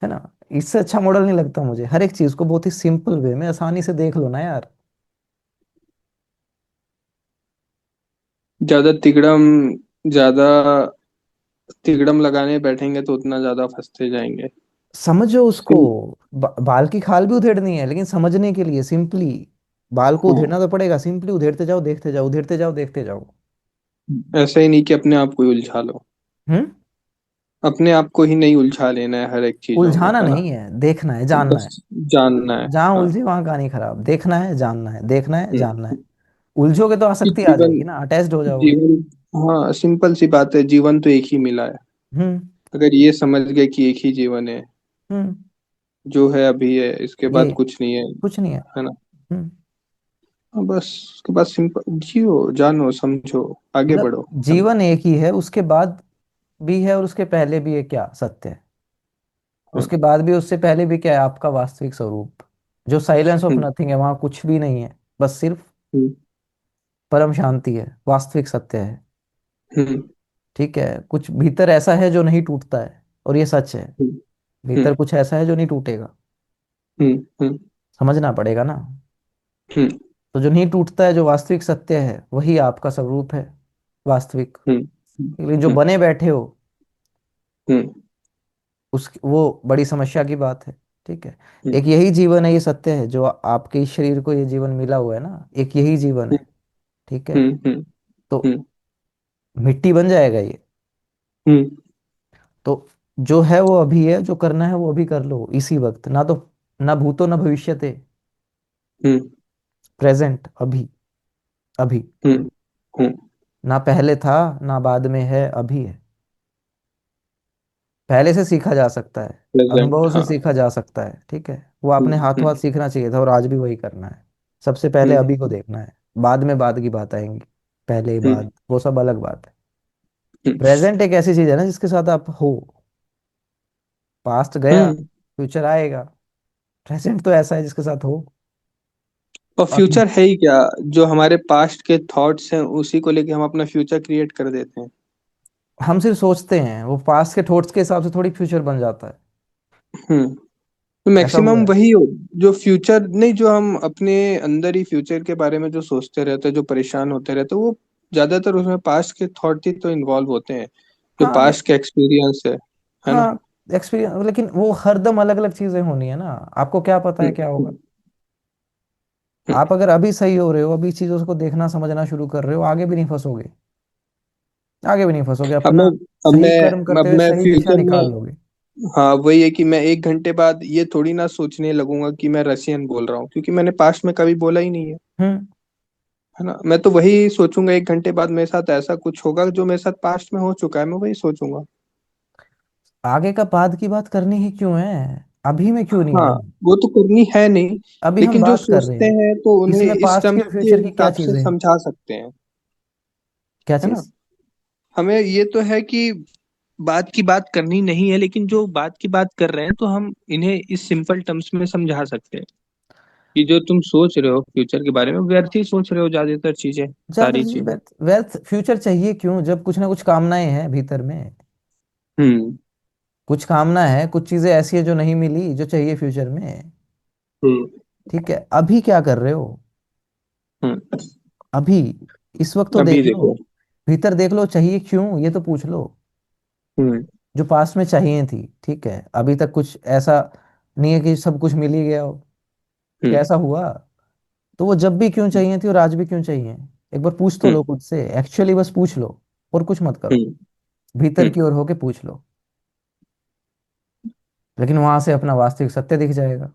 B: है ना? इससे अच्छा मॉडल नहीं लगता मुझे। हर एक चीज को बहुत ही सिंपल वे में आसानी से देख लो ना यार।
A: ज्यादा तिकड़म ज्यादा तिकड़म लगाने बैठेंगे तो उतना ज्यादा फंसते जाएंगे।
B: समझो उसको।
A: सिम-
B: बाल की खाल भी उधेड़नी है, लेकिन समझने के लिए सिंपली बाल को
A: हाँ।
B: उधेड़ना तो पड़ेगा। सिंपली उधेड़ते जाओ, देखते जाओ, उधेड़ते जाओ, देखते जाओ।
A: ऐसा ही नहीं कि अपने आप को ही उलझा लो।
B: हम्म।
A: अपने आप को ही नहीं उलझा लेना है हर एक चीजों में,
B: उलझाना
A: है ना।
B: नहीं है, देखना है, जानना है।
A: बस जानना है।
B: जहां
A: हाँ।
B: उलझे वहां कहानी खराब। देखना है, जानना है, देखना है, जानना है।
A: हम्म।
B: उलझोगे तो
A: कि
B: आसक्ति आ
A: जीवन
B: जाएगी ना, अटैच्ड हो जाओगे।
A: जीवन हाँ, सिंपल सी बात है, जीवन तो एक ही मिला है।
B: हम्म।
A: अगर ये समझ गए कि एक ही जीवन है,
B: हम्म।
A: जो है अभी है, इसके
B: ये
A: बाद कुछ नहीं है
B: कुछ नहीं है।
A: है ना।
B: हम्म।
A: हाँ, बस उसके बाद सिंपल जियो, जानो, समझो, आगे
B: मतलब
A: बढ़ो, है ना।
B: जीवन एक ही है, उसके बाद भी है, और उसके पहले भी है, क्या सत्य है?
A: हाँ।
B: उसके बाद भी, उससे पहले भी क्या है? आपका वास्तविक स्वरूप, जो साइलेंस ऑफ
A: हम्म।
B: नथिंग है, वहां कुछ भी नहीं है, बस सिर्फ
A: हम्म।
B: परम शांति है, वास्तविक सत्य है।
A: हम्म।
B: ठीक है, कुछ भीतर ऐसा है जो नहीं टूटता है, और ये सच है।
A: हम्म।
B: भीतर
A: हम्म।
B: कुछ ऐसा है जो नहीं टूटेगा।
A: हम्म। हम्म।
B: समझना पड़ेगा ना।
A: हम्म।
B: तो जो नहीं टूटता है, जो वास्तविक सत्य है, वही आपका स्वरूप है, वास्तविक।
A: हम्म।
B: लेकिन जो
A: हम्म।
B: बने बैठे हो,
A: हम्म।
B: उस वो बड़ी समस्या की बात है। ठीक है।
A: हम्म।
B: एक यही जीवन है, ये सत्य है, जो आपके इस शरीर को ये जीवन मिला हुआ है ना, एक यही जीवन है। ठीक है।
A: हम्म। हम्म।
B: तो
A: हम्म।
B: मिट्टी बन जाएगा ये।
A: हम्म।
B: तो जो है वो अभी है, जो करना है वो अभी कर लो, इसी वक्त। ना तो, ना भूतो न भविष्यते,
A: हम्म।
B: प्रेजेंट, अभी, अभी।
A: हम्म। हम्म।
B: ना पहले था, ना बाद में है, अभी है। पहले से सीखा जा सकता है,
A: प्रेजेंट,
B: अनुभव से
A: हाँ।
B: सीखा जा सकता है। ठीक है, वो आपने
A: हम्म।
B: हाथों हाथ
A: हम्म।
B: सीखना चाहिए था, और आज भी वही करना है। सबसे पहले
A: हम्म।
B: अभी को देखना है। बाद में बाद की बात आएंगी, पहले
A: हम्म।
B: बाद वो सब अलग बात है।
A: हम्म।
B: प्रेजेंट एक ऐसी चीज है ना जिसके साथ आप हो। पास्ट गया,
A: हम्म।
B: फ्यूचर आएगा। प्रेजेंट तो ऐसा है जिसके साथ हो।
A: और
B: और
A: फ्यूचर है ही क्या? जो हमारे पास्ट के थॉट्स हैं उसी को लेके हम अपना फ्यूचर क्रिएट कर देते हैं।
B: हम सिर्फ सोचते हैं, वो पास्ट के थॉट्स के हिसाब से थोड़ी फ्यूचर बन जाता है।
A: हम्म। तो
B: ऐसा हुआ
A: मैक्सिमम
B: है।
A: वही हो, जो फ्यूचर नहीं, जो हम अपने अंदर ही फ्यूचर के बारे में जो सोचते रहते हैं, जो परेशान होते रहते हैं, वो ज्यादातर उसमें पास्ट के थॉट ही तो इन्वॉल्व होते हैं, जो
B: हाँ
A: पास्ट के एक्सपीरियंस है ना।
B: हाँ, एक्सपीरियंस, लेकिन वो हरदम अलग अलग चीजें होनी है ना। आपको क्या पता है क्या होगा?
A: हम्म। हम्म।
B: आप अगर अभी सही हो रहे हो, अभी चीजों को देखना समझना शुरू कर रहे हो, आगे भी नहीं फंसोगे। आगे भी नहीं फंसोगे,
A: अब
B: अपना
A: मैं अब
B: सही कर्म
A: मैं अब
B: करते हुए
A: मैं
B: सही दिशा
A: फ्यूचर
B: निकाल
A: में,
B: लोगे।
A: हाँ वही है कि मैं 1 घंटे बाद ये थोड़ी ना सोचने लगूंगा कि मैं रशियन बोल रहा हूँ, क्योंकि मैंने पास्ट में कभी बोला ही नहीं है।
B: हम्म।
A: है ना, मैं तो वही सोचूंगा 1 घंटे बाद मेरे साथ ऐसा कुछ होगा जो मेरे साथ पास्ट में हो चुका है, मैं वही सोचूंगा।
B: आगे का बाद की बात करनी ही क्यों है? अभी में क्यों नहीं
A: हाँ,
B: है?
A: वो तो करनी है नहीं,
B: अभी हम
A: लेकिन जो
B: बात कर रहे
A: सोचते
B: हैं,
A: हैं तो उन्हें
B: इसमें
A: इस
B: पास्ट की
A: टर्म्स
B: और
A: के
B: फ्यूचर की क्या
A: हिसाब से
B: चीजें हैं?
A: समझा सकते हैं।
B: क्या
A: है ना,
B: चीज?
A: हमें ये तो है कि बात की बात करनी नहीं है, लेकिन जो बात की बात कर रहे हैं तो हम इन्हें इस सिंपल टर्म्स में समझा सकते हैं कि जो तुम सोच रहे हो फ्यूचर के बारे में, व्यर्थ ही सोच रहे हो ज्यादातर चीजें,
B: ज्यादातर
A: सारी
B: चीजें
A: चीजें।
B: वेल्थ, वेल्थ फ्यूचर चाहिए क्यों, जब कुछ ना कुछ कामनाएं हैं भीतर में।
A: हम्म।
B: कुछ कामना है, कुछ चीजें ऐसी है जो नहीं मिली, जो चाहिए फ्यूचर में।
A: हम्म।
B: ठीक है, अभी क्या कर रहे हो?
A: हम्म।
B: अभी, इस वक्त तो
A: अभी
B: देख लो।
A: देखो।
B: भीतर देख लो, चाहिए क्यों, ये तो पूछ लो।
A: हम्म।
B: जो पास्ट में चाहिए थी, ठीक है, अभी तक कुछ ऐसा नहीं है कि सब कुछ मिल ही गया हो।
A: हम्म।
B: कैसा हुआ? तो वो जब भी क्यों चाहिए थी, और आज भी क्यों चाहिए? एक बार पूछ तो
A: हम्म।
B: लो खुद से, एक्चुअली बस पूछ लो। और कुछ मत करो,
A: हम्म।
B: भीतर
A: हम्म।
B: की ओर होके पूछ लो। लेकिन वहां से अपना वास्तविक सत्य दिख जाएगा,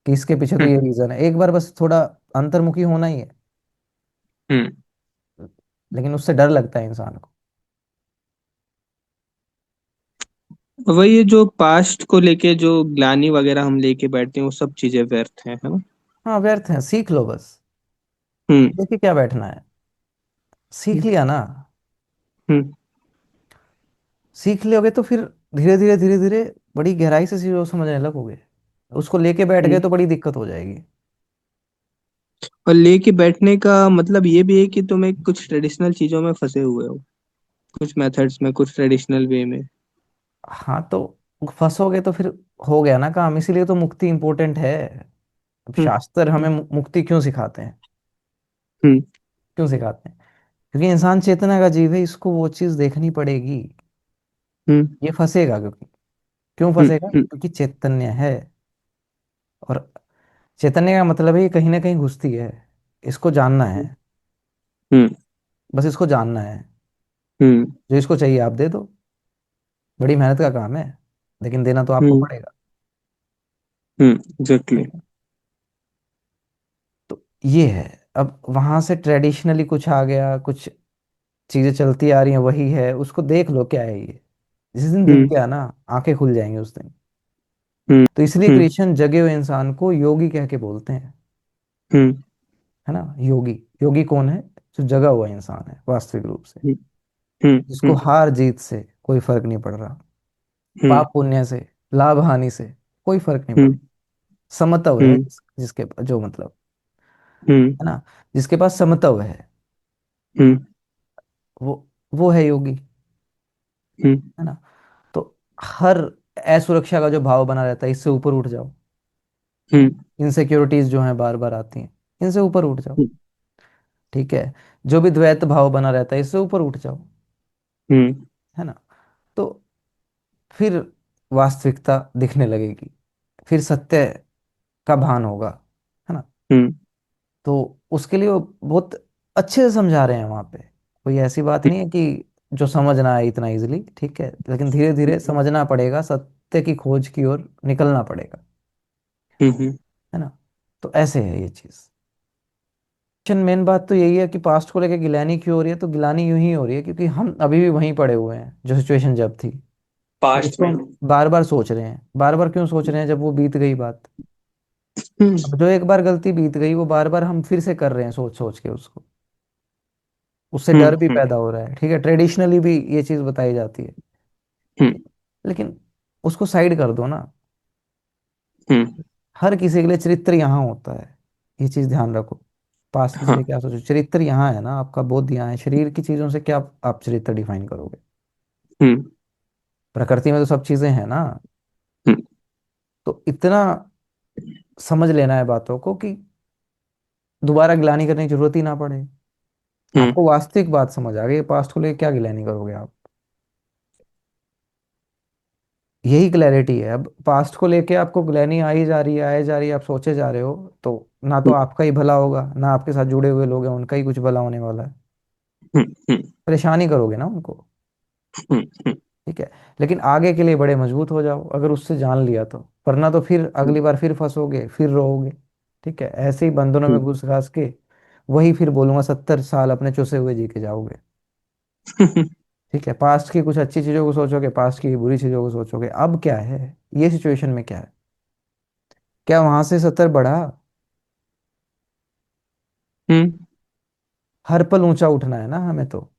B: कि इसके पीछे तो ये
A: हम्म।
B: रीजन है। एक बार बस थोड़ा अंतर्मुखी होना ही है।
A: हम्म।
B: लेकिन उससे डर लगता है इंसान को।
A: वही है, जो पास्ट को लेके जो ग्लानी वगैरह हम लेके बैठते हैं वो सब चीजें व्यर्थ हैं, है ना।
B: हाँ व्यर्थ है, सीख लो बस।
A: हम्म।
B: देखिए क्या बैठना है, सीख
A: हम्म।
B: लिया ना।
A: हम्म।
B: सीख लोगे तो फिर धीरे धीरे धीरे धीरे बड़ी गहराई से चीजों को समझने लगोगे। उसको लेके बैठ गए
A: हम्म।
B: तो बड़ी दिक्कत हो जाएगी।
A: और लेके बैठने का मतलब ये भी है कि तुम एक कुछ ट्रेडिशनल चीजों में फंसे हुए हो, कुछ मेथड्स में, कुछ ट्रेडिशनल वे में।
B: हाँ तो फंसोगे तो फिर हो गया ना काम, इसीलिए तो मुक्ति इंपॉर्टेंट है। अब
A: हम्म।
B: शास्त्र हमें मुक्ति क्यों सिखाते हैं?
A: हम्म।
B: क्यों सिखाते हैं? क्योंकि इंसान चेतना का जीव है, इसको वो चीज देखनी पड़ेगी।
A: हम्म।
B: ये फंसेगा क्योंकि, क्यों
A: हम्म।
B: फंसेगा?
A: हम्म।
B: क्योंकि चैतन्य है। और चैतन्य का मतलब है ये कहीं ना कहीं घुसती है, इसको जानना है।
A: हम्म।
B: बस इसको जानना है।
A: हम्म।
B: जो इसको चाहिए आप दे दो। बड़ी मेहनत का काम है, लेकिन देना तो आपको
A: हम्म।
B: पड़ेगा।
A: एग्जैक्टली।
B: ठीक है। तो ये है। अब वहां से ट्रेडिशनली कुछ आ गया, कुछ चीजें चलती आ रही हैं, वही है, उसको देख लो क्या है ये। जिस दिन दिख
A: हम्म।
B: गया ना, आंखें खुल जाएंगी उस दिन।
A: हम्म।
B: तो इसलिए
A: हम्म।
B: कृष्ण जगे हुए इंसान को योगी कह के बोलते हैं।
A: हम्म।
B: है ना, योगी। योगी कौन है? जो जगा हुआ इंसान है वास्तविक रूप से,
A: हम्म। हम्म।
B: जिसको
A: हम्म।
B: हार जीत से कोई फर्क नहीं पड़ रहा,
A: हम्म।
B: पाप पुण्य से, लाभ हानि से कोई फर्क नहीं पड़
A: हम्म।
B: रहा। समतव है
A: हम्म।
B: जिसके जो मतलब,
A: हम्म।
B: है ना, जिसके पास समतव है,
A: हम्म।
B: वो वो है योगी।
A: हम्म।
B: है ना। तो हर असुरक्षा का जो भाव बना रहता है, इससे ऊपर उठ जाओ।
A: हम्म।
B: इनसिक्योरिटीज जो हैं बार बार आती हैं, इनसे ऊपर उठ जाओ।
A: हम्म।
B: ठीक है। जो भी द्वैत भाव बना रहता है, इससे ऊपर उठ जाओ।
A: हम्म।
B: है ना। तो फिर वास्तविकता दिखने लगेगी, फिर सत्य का भान होगा। है ना।
A: हम्म।
B: तो उसके लिए वो बहुत अच्छे से समझा रहे हैं वहां पे। कोई ऐसी बात नहीं है कि जो समझ ना आए इतना इजिली। ठीक है, लेकिन धीरे धीरे समझना पड़ेगा, सत्य की खोज की ओर निकलना पड़ेगा।
A: हम्म।
B: है ना। तो ऐसे है ये चीज। मेन बात तो यही है कि पास्ट को लेके गिलानी क्यों हो रही है? तो गिलानी यूं ही हो रही है क्योंकि हम अभी भी वहीं पड़े हुए हैं जो सिचुएशन जब थी। और
A: पास्ट
B: उसको
A: में।
B: हम बार बार सोच रहे हैं। बार बार क्यों सोच रहे हैं जब वो बीत गई बात?
A: हम्म।
B: अब जो एक बार गलती बीत गई, वो बार बार हम फिर से कर रहे हैं सोच सोच के उसको। उससे
A: हम्म।
B: डर भी
A: हम्म।
B: पैदा हो रहा है। ठीक है, ट्रेडिशनली भी ये चीज बताई जाती है।
A: हम्म।
B: ठीक है? लेकिन उसको साइड कर दो ना।
A: हम्म।
B: हर किसी के लिए चरित्र यहाँ होता है, ये चीज ध्यान रखो। पास्ट किसी लिए
A: हाँ।
B: क्या सोचो, चरित्र यहाँ है ना, आपका बोध यहाँ है। शरीर की चीजों से क्या आप चरित्र डिफाइन करोगे?
A: हम्म।
B: प्रकृति में तो सब चीजें हैं ना।
A: हम्म।
B: तो इतना समझ लेना है बातों को कि दोबारा गिलानी करने की जरूरत ही ना पड़े।
A: हम्म।
B: आपको वास्तविक बात समझ आ गई, पास्ट को लेकर क्या गिलानी करोगे आप? यही क्लैरिटी है। अब पास्ट को लेके आपको ग्लैनी आई जा रही है, आए जा रही है, आप सोचे जा रहे हो, तो ना तो आपका ही भला होगा, ना आपके साथ जुड़े हुए लोग हैं उनका ही कुछ भला होने वाला है।
A: हम्म। हम्म।
B: परेशानी करोगे ना उनको।
A: हम्म।
B: ठीक है। लेकिन आगे के लिए बड़े मजबूत हो जाओ अगर उससे जान लिया तो, वरना तो फिर अगली बार फिर फंसोगे, फिर रोओगे। ठीक है, ऐसे ही बंधनों में घुस घास के वही फिर बोलूंगा 70 साल अपने चुसे हुए जी के जाओगे।
A: हम्म।
B: ठीक है, पास्ट की कुछ अच्छी चीजों को सोचोगे, पास्ट की बुरी चीजों को सोचोगे। अब क्या है, ये सिचुएशन में क्या है? क्या वहां से 70 बढ़ा?
A: हम्म।
B: हर पल ऊंचा उठना है ना हमें तो।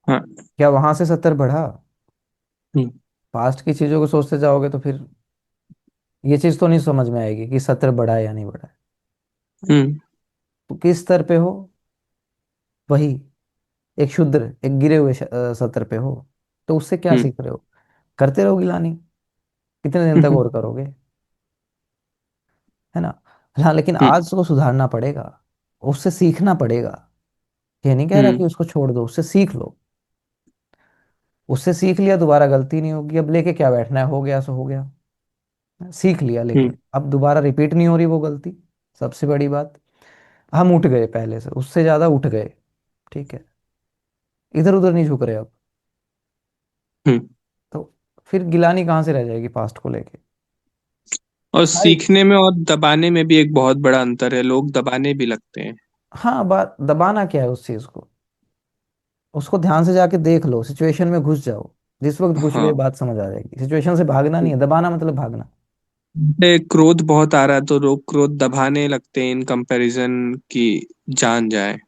A: हाँ।
B: क्या वहां से 70 बढ़ा?
A: हम्म।
B: पास्ट की चीजों को सोचते जाओगे तो फिर ये चीज तो नहीं समझ में आएगी कि 70 बढ़ा है या नहीं बढ़ा है।
A: हम्म।
B: तो किस स्तर पे हो? वही एक शुद्र, एक गिरे हुए सतर पे हो। तो उससे क्या
A: हम्म।
B: सीख रहे हो? करते रहो गिलानी। कितने दिन तक
A: हम्म।
B: और करोगे? है ना। हाँ, लेकिन
A: हम्म।
B: आज उसको सुधारना पड़ेगा, उससे सीखना पड़ेगा। ये नहीं कह रहा
A: हम्म।
B: कि उसको छोड़ दो, उससे सीख लो। उससे सीख लिया, दोबारा गलती नहीं होगी। अब लेके क्या बैठना है, हो गया सो हो गया। सीख लिया,
A: हम्म।
B: लेकिन अब दोबारा रिपीट नहीं हो रही वो गलती। सबसे बड़ी बात, हम उठ गए पहले से, उससे ज्यादा उठ गए। ठीक है, इधर उधर नहीं झुक रहे अब।
A: हम्म।
B: तो फिर गिलानी कहाँ से रह जाएगी पास्ट को लेके?
A: और
B: सारी,
A: सीखने में और दबाने में भी एक बहुत बड़ा अंतर है, लोग दबाने भी लगते हैं।
B: हाँ, बात दबाना क्या है उस चीज को? उसको ध्यान से जाके देख लो, सिचुएशन में घुस जाओ। जिस वक्त पूछ लो ये
A: हाँ।
B: बात समझ आ जाएगी। सिचुएशन से भागना नहीं है, दबाना मतलब भागना।
A: क्रोध बहुत आ रहा है तो लोग क्रोध दबाने लगते हैं इन कंपैरिजन की जान जाए।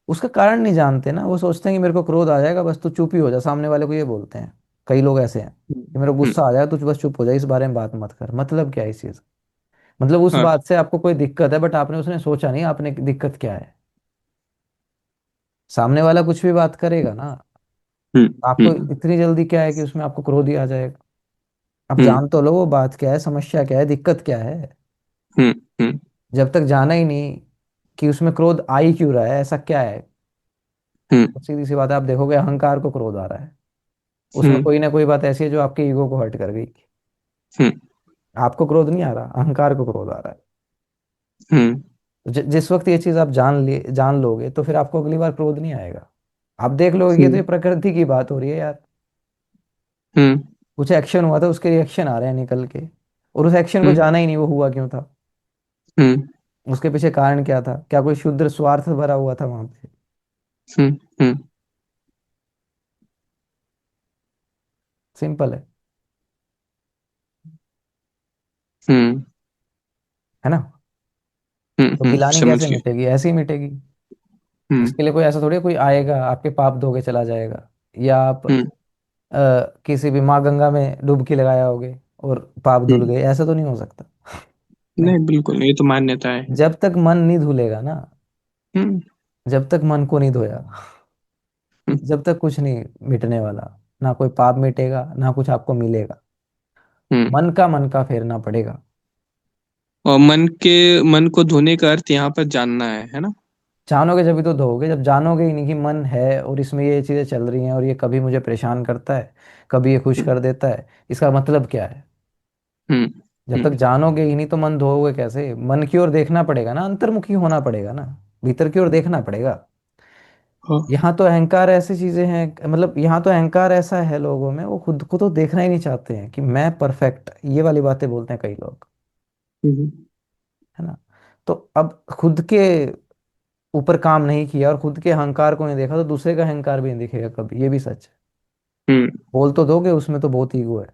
B: उसका कारण नहीं जानते ना, वो सोचते हैं कि मेरे को क्रोध आ जाएगा, बस तू चुप ही हो जा, सामने वाले को ये बोलते हैं। कई लोग ऐसे हैं कि मेरे को
A: हम्म।
B: गुस्सा आ जाएगा, तू बस चुप हो जा, इस बारे में बात मत कर। मतलब क्या है इस चीज? मतलब उस
A: हाँ।
B: बात से आपको कोई दिक्कत है, बट आपने उसने सोचा नहीं आपने दिक्कत क्या है। सामने वाला कुछ भी बात करेगा ना,
A: हम्म।
B: आपको
A: हम्म।
B: इतनी जल्दी क्या है कि उसमें आपको क्रोध ही आ जाएगा? अब
A: हम्म।
B: जान तो लो वो बात क्या है, समस्या क्या है, दिक्कत क्या है।
A: हम्म। हम्म।
B: जब तक जाना ही नहीं कि उसमें क्रोध आ ही क्यों रहा है, ऐसा क्या है,
A: हम्म।
B: तो सीधी सी बात है, आप देखोगे अहंकार को क्रोध आ रहा है। उसमें
A: हम्म।
B: कोई ना कोई बात ऐसी है जो आपके ईगो को हर्ट कर गई।
A: हम्म।
B: आपको क्रोध नहीं आ रहा, अहंकार को क्रोध आ रहा है।
A: हम्म।
B: तो जिस वक्त ये चीज आप जान लोगे, तो फिर आपको अगली बार क्रोध नहीं आएगा। आप देख लोगे कि ये तो ये
A: हम्म।
B: प्रकृति की बात हो रही है यार।
A: हम्म।
B: कुछ एक्शन हुआ था, उसके रिएक्शन आ रहे हैं निकल के, और उस एक्शन को
A: हम्म।
B: जाना ही नहीं वो हुआ क्यों था,
A: हम्म।
B: उसके पीछे कारण क्या था, क्या कोई शुद्ध स्वार्थ भरा हुआ था वहां पे?
A: हम्म। हम्म।
B: सिंपल है।
A: हम्म।
B: है ना? तो गिलानी
A: समझ
B: कैसे
A: गए।
B: मिटेगी? ऐसे ही मिटेगी।
A: हम्म।
B: इसके लिए कोई ऐसा थोड़ी है कोई आएगा आपके पाप धो के चला जाएगा, या आप
A: हम्म।
B: किसी भी माँ गंगा में डुबकी लगाया होगे और पाप धुल
A: हम्म।
B: गए, ऐसा तो नहीं हो सकता। नहीं।
A: नहीं, बिल्कुल नहीं, ये तो मान्यता है।
B: जब तक मन नहीं धुलेगा ना,
A: हम्म।
B: जब तक मन को नहीं धोया,
A: हम्म।
B: जब तक कुछ नहीं मिटने वाला। ना कोई पाप मिटेगा, ना कुछ आपको मिलेगा।
A: हम्म।
B: मन का फेरना पड़ेगा।
A: और मन को धोने का अर्थ यहाँ पर जानना है ना?
B: जानोगे जब भी तो धोओगे, जब जानोगे ही नहीं कि मन है और इसमें ये चीजें चल रही हैं, और ये कभी मुझे परेशान करता है, कभी ये खुश
A: हम्म।
B: कर देता है, इसका मतलब क्या है।
A: हम्म।
B: जब
A: हम्म।
B: तक जानोगे ही नहीं तो मन धोओगे कैसे? मन की ओर देखना पड़ेगा ना, अंतर्मुखी होना पड़ेगा ना, भीतर की ओर देखना पड़ेगा।
A: हाँ।
B: यहाँ तो अहंकार ऐसी चीजें हैं, मतलब यहाँ तो अहंकार ऐसा है लोगों में, वो खुद को तो देखना ही नहीं चाहते हैं कि मैं परफेक्ट, ये वाली बातें बोलते हैं कई लोग।
A: हम्म।
B: है ना? तो अब खुद के ऊपर काम नहीं किया और खुद के अहंकार को नहीं देखा, तो दूसरे का अहंकार भी नहीं दिखेगा कभी, ये भी सच है।
A: हम्म।
B: बोल तो दोगे उसमें तो बहुत ईगो है,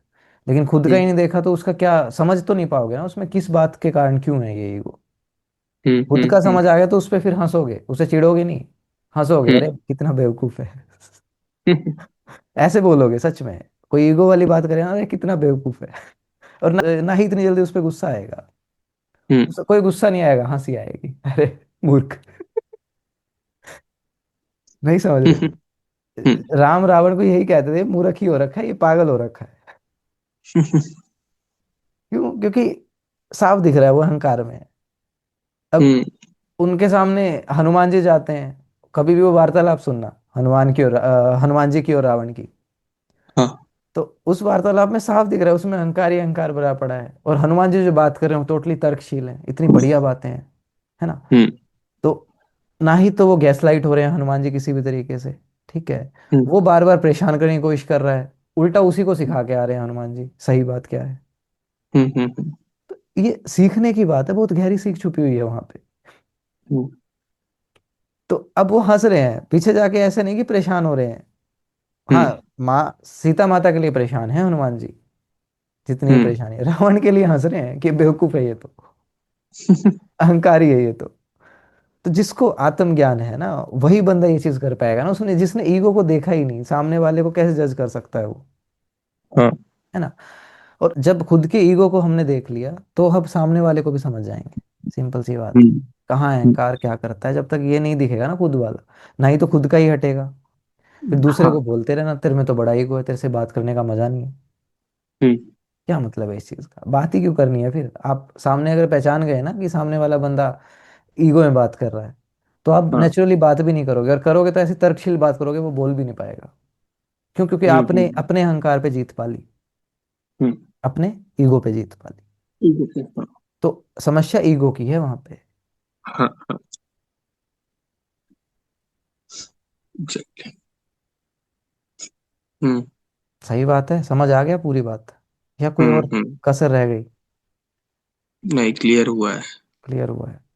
B: लेकिन खुद का
A: हम्म।
B: ही नहीं देखा तो उसका क्या समझ तो नहीं पाओगे ना, उसमें किस बात के कारण क्यों है ये ईगो।
A: हम्म।
B: खुद
A: हम्म।
B: का समझ आ गया तो उस पर फिर हंसोगे, उसे चिढ़ोगे नहीं, हंसोगे,
A: हम्म।
B: अरे कितना बेवकूफ है।
A: हम्म।
B: ऐसे बोलोगे सच में। कोई ईगो वाली बात करे ना, अरे कितना बेवकूफ है, और ना ही इतनी जल्दी उस पर गुस्सा आएगा।
A: हम्म।
B: कोई गुस्सा नहीं आएगा, हंसी आएगी, अरे मूर्ख। नहीं समझ
A: हम्म।
B: रहे? राम रावण को यही कहते थे, मूर्ख ही हो रखा है, ये पागल हो रखा है। क्यों? क्योंकि साफ दिख रहा है वो अहंकार में है। अब
A: हम्म।
B: उनके सामने हनुमान जी जाते हैं, कभी भी वो वार्तालाप सुनना, हनुमान जी की और रावण की।
A: हाँ।
B: तो उस वार्तालाप में साफ दिख रहा है उसमें अहंकार ही अहंकार भरा पड़ा है, और हनुमान जी जो बात कर रहे हो टोटली तर्कशील है, इतनी बढ़िया बातें हैं। है ना?
A: हम्म।
B: तो ना ही तो वो गैस लाइट हो रहे हैं हनुमान जी किसी भी तरीके से। ठीक है?
A: हम्म।
B: वो बार बार परेशान करने की कोशिश कर रहा है, उल्टा उसी को सिखा के आ रहे हैं हनुमान जी सही बात क्या है।
A: हम्म। हम्म।
B: ये सीखने की बात है, बहुत गहरी सीख छुपी हुई है वहां पे।
A: हम्म।
B: तो अब वो हंस रहे हैं पीछे जाके, ऐसे नहीं कि परेशान हो रहे हैं।
A: हम्म।
B: हाँ, माँ सीता माता के लिए परेशान है हनुमान जी, जितनी भी
A: हम्म।
B: परेशानी है, रावण के लिए हंस रहे हैं कि बेवकूफ है ये तो, अहंकारी है ये तो। तो जिसको आत्मज्ञान है ना, वही बंदा ये चीज कर पाएगा ना, उसने जिसने ईगो को देखा ही नहीं, सामने वाले को कैसे जज कर सकता है वो?
A: हाँ।
B: है ना? और जब खुद के ईगो को हमने देख लिया, तो हम सामने वाले को भी समझ जाएंगे। सिंपल सी बात है।
A: हम्म।
B: कहाँ अहंकार क्या करता है, जब तक ये नहीं दिखेगा ना खुद वाला, ना ही तो खुद का ही हटेगा। फिर दूसरे
A: हाँ।
B: को बोलते रहना तेरे में तो बड़ा ईगो है, तेरे से बात करने का मजा नहीं है।
A: हम्म।
B: क्या मतलब है इस चीज का? बात ही क्यों करनी है फिर? आप सामने अगर पहचान गए ना कि सामने वाला बंदा ईगो में बात कर रहा है, तो आप
A: हाँ।
B: नेचुरली बात भी नहीं करोगे, और करोगे तो ऐसी तर्कशील बात करोगे वो बोल भी नहीं पाएगा। क्यों? क्योंकि
A: हम्म।
B: आपने
A: हम्म।
B: अपने अहंकार पे जीत पा ली,
A: हम्म।
B: अपने ईगो पे जीत पा ली।
A: ठीक है। हाँ।
B: तो समस्या ईगो की है वहां पे।
A: हाँ। हाँ। चलिए। हम्म।
B: सही बात है, समझ आ गया पूरी बात, या कोई
A: हम्म।
B: और
A: हम्म।
B: कसर रह गई?
A: नहीं, क्लियर हुआ है।
B: क्लियर हुआ है?